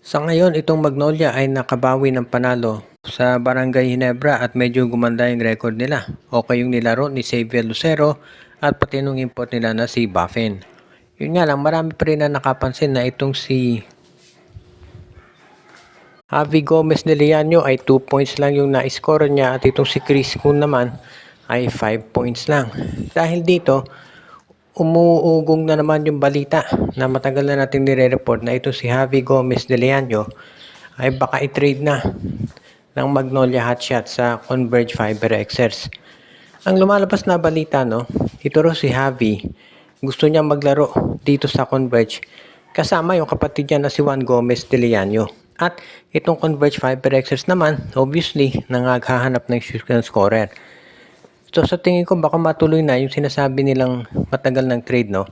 Sa ngayon, itong Magnolia ay nakabawi ng panalo sa Barangay Ginebra at medyo gumanda yung record nila. Okay yung nilaro ni Xavier Lucero at pati nung import nila na si Buffin. Yun nga lang, marami pa rin na nakapansin na itong si Javi Gomez de Leano ay 2 points lang yung na-score niya at itong si Chris Kuhn naman ay 5 points lang. Dahil dito, umuugong na naman yung balita na matagal na natin nire-report na ito si Javi Gomez de Leano ay baka i-trade na ng Magnolia Hotshot sa Converge Fiber Xers. Ang lumalabas na balita, no, ito raw si Javi, gusto niya maglaro dito sa Converge kasama yung kapatid niya na si Juan Gomez de Leano. At itong Converge Fiber Xers naman, obviously, nangaghahanap ng shooting scorer. So sa tingin ko baka matuloy na yung sinasabi nilang matagal ng trade, no?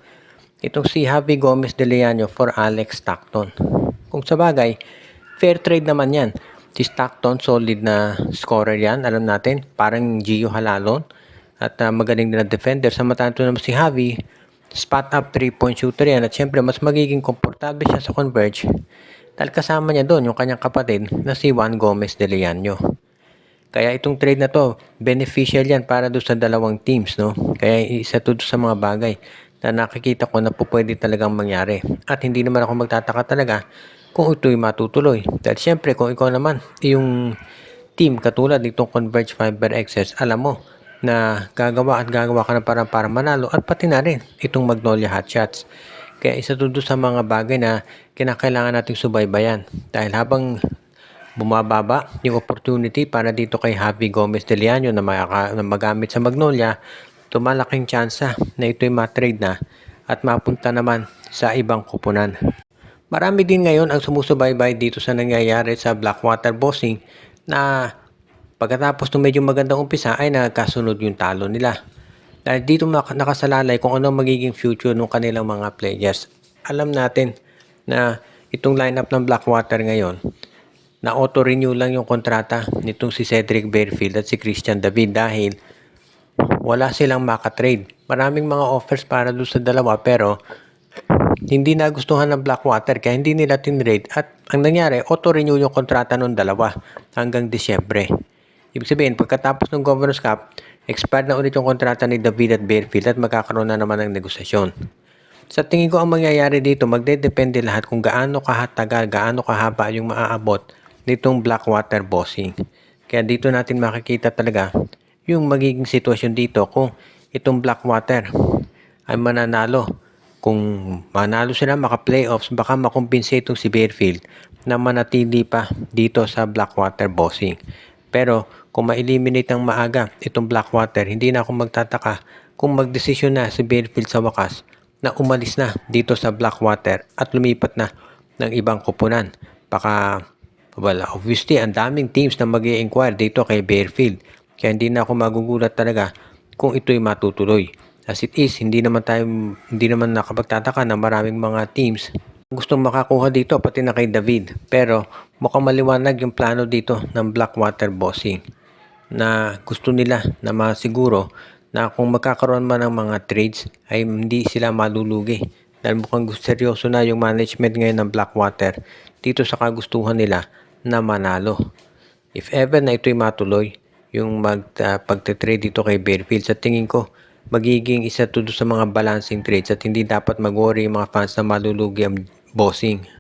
Itong si Javi Gomez de Leano for Alex Stockton. Kung sa bagay, fair trade naman yan. Si Stockton, solid na scorer yan, alam natin. Parang Gio Halalon. At magaling na defender. Samantalang naman si Javi, spot up 3-point shooter yan. At syempre, mas magiging komportable siya sa Converge. Dahil kasama niya doon yung kanyang kapatid na si Juan Gomez de Leano. Kaya itong trade na to, beneficial yan para doon sa dalawang teams, no? Kaya isa to sa mga bagay na nakikita ko na po pwede talagang mangyari. At hindi naman ako magtataka talaga kung ito'y matutuloy. Dahil syempre, kung ikaw naman, yung team katulad nitong Converge Fiber Xers, alam mo na gagawa ka na para manalo at pati na rin itong Magnolia Hotshots. Kaya isa to sa mga bagay na kinakailangan nating subaybayan. Dahil habang bumababa yung opportunity para dito kay Javi Gomez de Leano na magamit sa Magnolia, tumalaking tsansa na ito'y matrade na at mapunta naman sa ibang kupunan. Marami din ngayon ang sumusubaybay dito sa nangyayari sa Blackwater Bossing na pagkatapos ng medyo magandang umpisa ay nagkasunod yung talo nila. Dahil dito nakasalalay kung ano magiging future ng kanilang mga players. Alam natin na itong lineup ng Blackwater ngayon, na auto-renew lang yung kontrata nitong si Cedric Barefield at si Christian David dahil wala silang makatrade. Maraming mga offers para doon sa dalawa pero hindi nagustuhan ng Blackwater kaya hindi nila tinrade at ang nangyari, auto-renew yung kontrata ng dalawa hanggang Disyembre. Ibig sabihin, pagkatapos ng Governor's Cup, expired na ulit yung kontrata ni David at Barefield at magkakaroon na naman ng negosasyon. Sa tingin ko ang mangyayari dito, magdedepende lahat kung gaano kahatagal, gaano kahaba yung maaabot nitong Blackwater Bossing. Kaya dito natin makikita talaga yung magiging sitwasyon dito kung itong Blackwater ay mananalo. Kung manalo sila maka-playoffs, baka makumpinse itong si Barefield na manatili pa dito sa Blackwater Bossing. Pero kung ma-eliminate ng maaga itong Blackwater, hindi na ako magtataka kung magdesisyon na si Barefield sa wakas na umalis na dito sa Blackwater at lumipat na ng ibang kupunan. Baka, obviously, ang daming teams na mag-i-inquire dito kay Barefield. Kaya hindi na ako magugulat talaga kung ito'y matutuloy. As it is, hindi naman nakapagtataka na maraming mga teams gustong makakuha dito pati na kay David. Pero mukhang maliwanag yung plano dito ng Blackwater Bossing na gusto nila na masiguro na kung magkakaroon man ng mga trades ay hindi sila malulugi. Dahil mukhang seryoso na yung management ngayon ng Blackwater dito sa kagustuhan nila na manalo. If ever na ito'y matuloy, yung pagte-trade dito kay Barefield, sa tingin ko magiging isa to sa mga balancing trades at hindi dapat mag-worry yung mga fans na malulugi ang Bossing.